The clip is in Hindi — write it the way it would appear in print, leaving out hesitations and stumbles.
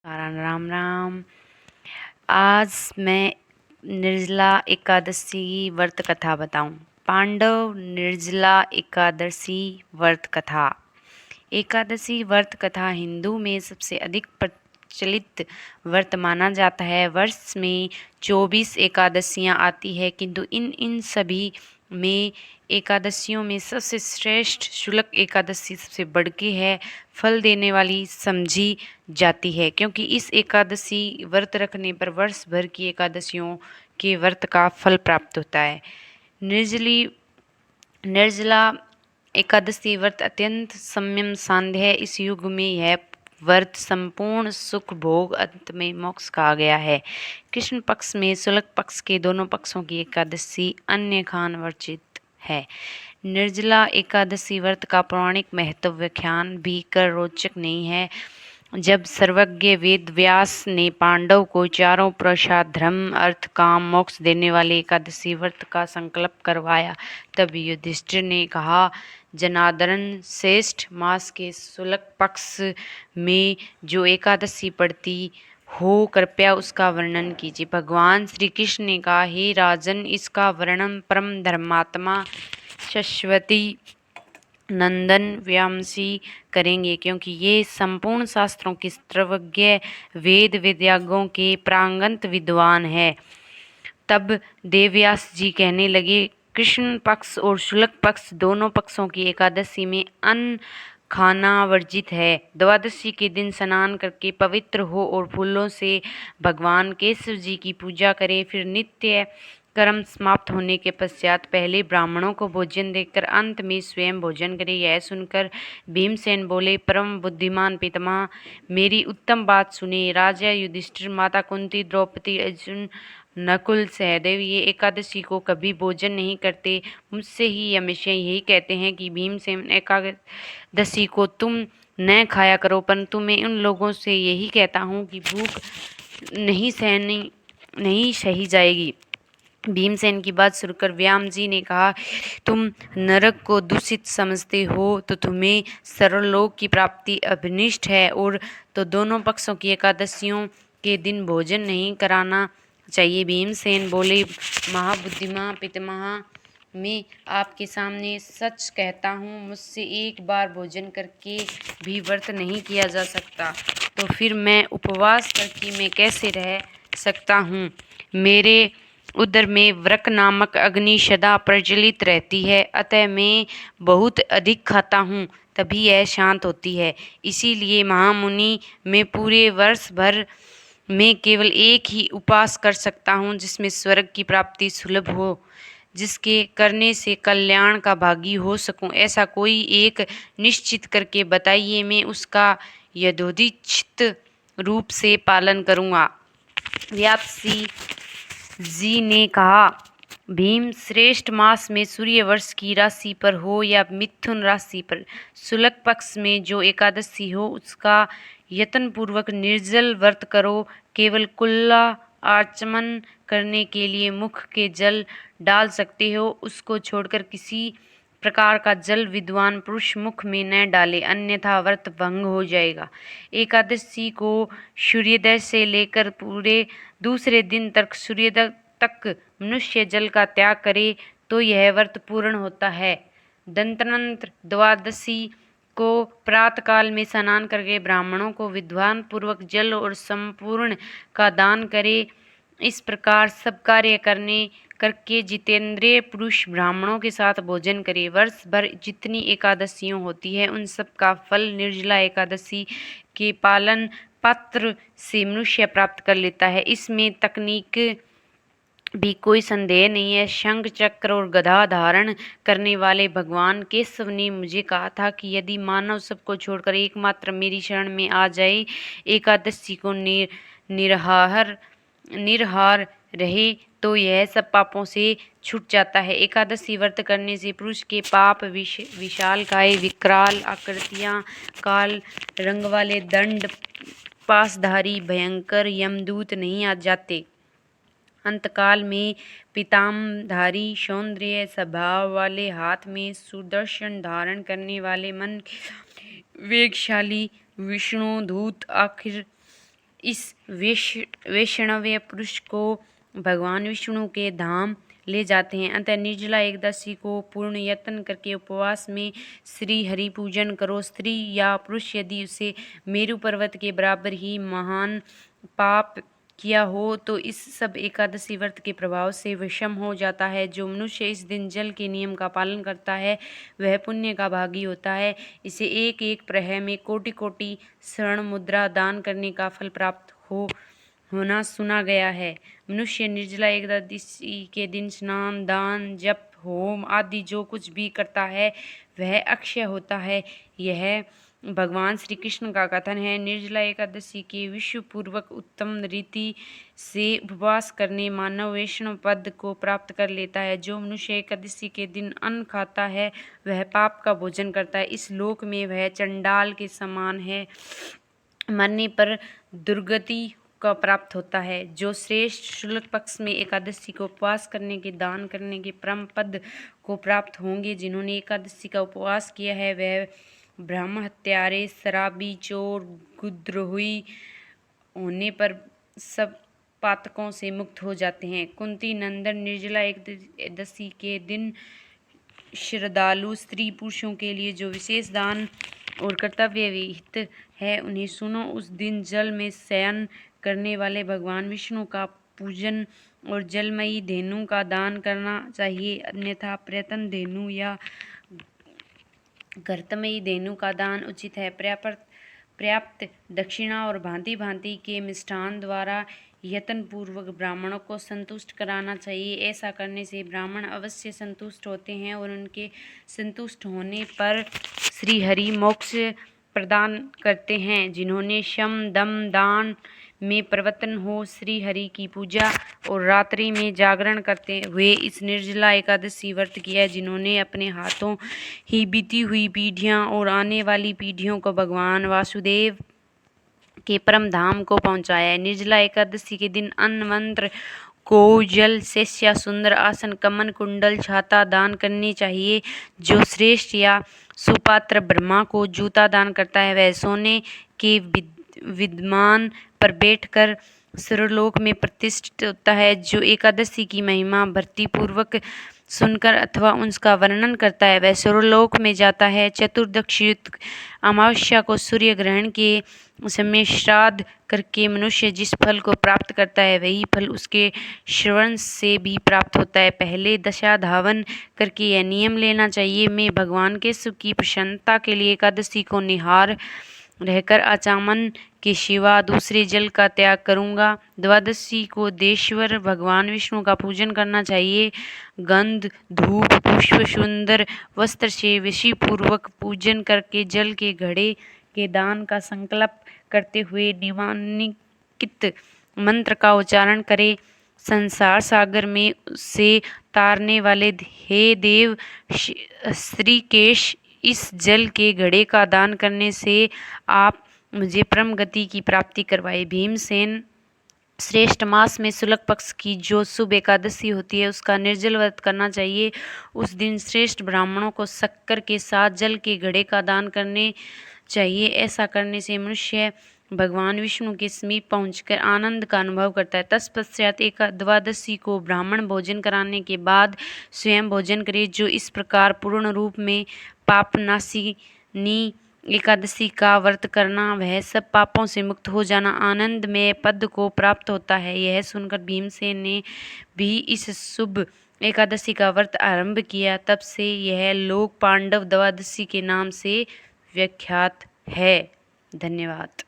राम राम। आज मैं निर्जला एकादशी व्रत कथा बताऊं। पांडव निर्जला एकादशी व्रत कथा। एकादशी व्रत कथा हिंदू में सबसे अधिक प्रचलित व्रत माना जाता है। वर्ष में 24 एकादशियां आती है, किंतु इन सभी में एकादशियों में सबसे श्रेष्ठ शुक्ल एकादशी सबसे बढ़ के है, फल देने वाली समझी जाती है, क्योंकि इस एकादशी व्रत रखने पर वर्ष भर की एकादशियों के व्रत का फल प्राप्त होता है। निर्जला एकादशी व्रत अत्यंत संयम साध्य है। इस युग में यह व्रत संपूर्ण सुख भोग अंत में मोक्ष कहा गया है। कृष्ण पक्ष में शुक्ल पक्ष के दोनों पक्षों की एकादशी अन्य खान वर्जित है। निर्जला एकादशी व्रत का पौराणिक महत्व व्याख्यान भी कर रोचक नहीं है। जब सर्वज्ञ वेद व्यास ने पांडव को चारों पुरुषार्थ धर्म अर्थ काम मोक्ष देने वाले एकादशी व्रत का संकल्प करवाया, तब युधिष्ठिर ने कहा, जनार्दन श्रेष्ठ मास के शुक्ल पक्ष में जो एकादशी पड़ती हो, कृपया उसका वर्णन कीजिए। भगवान श्री कृष्ण ने कहा, हे राजन, इसका वर्णन परम धर्मात्मा शश्वती नंदन व्यासी करेंगे, क्योंकि ये संपूर्ण शास्त्रों के सर्वज्ञ वेद वेद्यागों के प्रांगत विद्वान है। तब देवव्यास जी कहने लगे, कृष्ण पक्ष और शुक्ल पक्ष दोनों पक्षों की एकादशी में अन्न खाना वर्जित है। द्वादशी के दिन स्नान करके पवित्र हो और फूलों से भगवान केशव जी की पूजा करे। फिर नित्य कर्म समाप्त होने के पश्चात पहले ब्राह्मणों को भोजन देकर अंत में स्वयं भोजन करे। यह सुनकर भीमसेन बोले, परम बुद्धिमान पितामह, मेरी उत्तम बात सुने। राजा युधिष्ठिर, माता कुंती, द्रौपदी, अर्जुन, नकुल, सहदेव ये एकादशी को कभी भोजन नहीं करते। मुझसे ही हमेशा यही कहते हैं कि भीमसेन, एकादशी को तुम न खाया करो, परंतु मैं उन लोगों से यही कहता हूँ कि भूख नहीं सही जाएगी। भीमसेन की बात सुनकर व्याम जी ने कहा, तुम नरक को दूषित समझते हो तो तुम्हें सर्वलोक की प्राप्ति अभिनिष्ट है, और तो दोनों पक्षों की एकादशियों के दिन भोजन नहीं कराना चाहिए। भीमसेन बोले, महाबुद्धिमान पितामह, मैं आपके सामने सच कहता हूँ, मुझसे एक बार भोजन करके भी व्रत नहीं किया जा सकता, तो फिर मैं उपवास करके मैं कैसे रह सकता हूँ। मेरे उदर में व्रक नामक अग्नि सदा प्रज्वलित रहती है, अतः मैं बहुत अधिक खाता हूँ, तभी यह शांत होती है। इसीलिए महामुनि, मैं पूरे वर्ष भर में केवल एक ही उपास कर सकता हूँ, जिसमें स्वर्ग की प्राप्ति सुलभ हो, जिसके करने से कल्याण का भागी हो सकूं। ऐसा कोई एक निश्चित करके बताइए, मैं उसका यथोचित रूप से पालन करूँगा। व्यासी जी ने कहा, भीम, श्रेष्ठ मास में सूर्य वर्ष की राशि पर हो या मिथुन राशि पर, शुक्ल पक्ष में जो एकादशी हो उसका यत्न पूर्वक निर्जल व्रत करो। केवल कुल्ला आचमन करने के लिए मुख के जल डाल सकते हो, उसको छोड़कर किसी प्रकार का जल विद्वान पुरुष मुख में न डाले, अन्यथा व्रत भंग हो जाएगा। एकादशी को सूर्योदय से लेकर पूरे दूसरे दिन तक सूर्योदय तक मनुष्य जल का त्याग करे तो यह व्रत पूर्ण होता है। दंतनंत्र द्वादशी को प्रातः काल में स्नान करके ब्राह्मणों को विद्वान पूर्वक जल और संपूर्ण का दान करे। इस प्रकार सब कार्य करके जितेंद्रिय पुरुष ब्राह्मणों के साथ भोजन करे। वर्ष भर जितनी एकादशियों होती है उन सब का फल निर्जला एकादशी के पालन पात्र से मनुष्य प्राप्त कर लेता है। इसमें तकनीक भी कोई संदेह नहीं है। शंख चक्र और गदा धारण करने वाले भगवान केशव ने मुझे कहा था कि यदि मानव सबको छोड़कर एकमात्र मेरी शरण में आ जाए, एकादशी को निराहार रहे, तो यह सब पापों से छूट जाता है। एकादशी व्रत करने से पुरुष के पाप विशालकाय विकराल आकृतियाँ, काल रंग वाले दंड पासधारी भयंकर यमदूत नहीं आ जाते। अंतकाल में पीताम्बरधारी सौंदर्य स्वभाव वाले, हाथ में सुदर्शन धारण करने वाले, मन के वेगशाली विष्णु दूत, आखिर इस वैष्णव पुरुष को भगवान विष्णु के धाम ले जाते हैं। अतः निर्जला एकदशी को पूर्ण यत्न करके उपवास में श्री हरि पूजन करो। स्त्री या पुरुष यदि उसे मेरु पर्वत के बराबर ही महान पाप किया हो तो इस सब एकादशी व्रत के प्रभाव से विषम हो जाता है। जो मनुष्य इस दिन जल के नियम का पालन करता है वह पुण्य का भागी होता है। इसे एक एक प्रहर में कोटि कोटि स्वर्ण मुद्रा दान करने का फल प्राप्त होना सुना गया है। मनुष्य निर्जला एकादशी के दिन स्नान, दान, जप, होम आदि जो कुछ भी करता है वह अक्षय होता है। यह भगवान श्री कृष्ण का कथन है। निर्जला एकादशी के विश्व पूर्वक उत्तम रीति से उपवास करने मानव वैष्णव पद को प्राप्त कर लेता है। जो मनुष्य एकादशी के दिन अन्न खाता है वह पाप का भोजन करता है। इस लोक में वह चंडाल के समान है, मरने पर दुर्गति का प्राप्त होता है। जो श्रेष्ठ शुक्ल पक्ष में एकादशी को उपवास करने के दान करने के परम पद को प्राप्त होंगे, जिन्होंने एकादशी का उपवास किया है वह ब्रह्म हत्यारे, शराबी, चोर, गुद्रोही होने पर सब पातकों से मुक्त हो जाते हैं। कुंती नंदन निर्जला एकादशी के दिन श्रद्धालु स्त्री पुरुषों के लिए जो विशेष दान और कर्तव्य विहित है उन्हें सुनो। उस दिन जल में शयन करने वाले भगवान विष्णु का पूजन और जलमयी धेनु का दान करना चाहिए, अन्यथा प्रयत्न धेनु या घृतमयी धेनु का दान उचित है। पर्याप्त दक्षिणा और भांति भांति के मिष्ठान द्वारा यत्न पूर्वक ब्राह्मणों को संतुष्ट कराना चाहिए। ऐसा करने से ब्राह्मण अवश्य संतुष्ट होते हैं और उनके संतुष्ट होने पर श्री हरि मोक्ष प्रदान करते हैं। जिन्होंने शम, दम, दान में प्रवृत्त हो श्री हरि की पूजा और रात्रि में जागरण करते हुए इस निर्जला एकादशी व्रत किया है, जिन्होंने अपने हाथों ही बीती हुई पीढ़ियां और आने वाली पीढ़ियों को भगवान वासुदेव के परम धाम को पहुंचाया है। निर्जला एकादशी के दिन अन्न, मंत्र को जल, शेष्या, सुंदर आसन, कमन, कुंडल, छाता दान करनी चाहिए। जो श्रेष्ठ या सुपात्र ब्रह्मा को जूता दान करता है वह सोने के विद्यमान पर बैठकर सर्वलोक में प्रतिष्ठित होता है। जो एकादशी की महिमा भक्ति पूर्वक सुनकर अथवा उसका वर्णन करता है वह सर्वलोक में जाता है। चतुर्दशीयुक्त अमावस्या को सूर्य ग्रहण के समय श्राद्ध करके मनुष्य जिस फल को प्राप्त करता है वही फल उसके श्रवण से भी प्राप्त होता है। पहले दशा धावन करके यह नियम लेना चाहिए, मैं भगवान के सुख की प्रसन्नता के लिए एकादशी को निहार रहकर आचमन के सिवा दूसरे जल का त्याग करूंगा। द्वादशी को देश्वर भगवान विष्णु का पूजन करना चाहिए। गंध, धूप, पुष्प, सुंदर वस्त्र से विधि पूर्वक पूजन करके जल के घड़े के दान का संकल्प करते हुए निम्नलिखित मंत्र का उच्चारण करें। संसार सागर में से तारने वाले हे देव श्रीकेश, इस जल के घड़े का दान करने से आप मुझे परम गति की प्राप्ति करवाए। भीमसेन, श्रेष्ठ मास में शुक्ल पक्ष की जो शुभ एकादशी होती है उसका निर्जल व्रत करना चाहिए। उस दिन श्रेष्ठ ब्राह्मणों को शक्कर के साथ जल के घड़े का दान करने चाहिए। ऐसा करने से मनुष्य भगवान विष्णु के समीप पहुंचकर आनंद का अनुभव करता है। तत्पश्चात द्वादशी को ब्राह्मण भोजन कराने के बाद स्वयं भोजन करे। जो इस प्रकार पूर्ण रूप में पापनाशिनी एकादशी का व्रत करना वह सब पापों से मुक्त हो जाना आनंदमय पद को प्राप्त होता है। यह सुनकर भीमसेन ने भी इस शुभ एकादशी का व्रत आरंभ किया। तब से यह लोक पांडव द्वादशी के नाम से विख्यात है। धन्यवाद।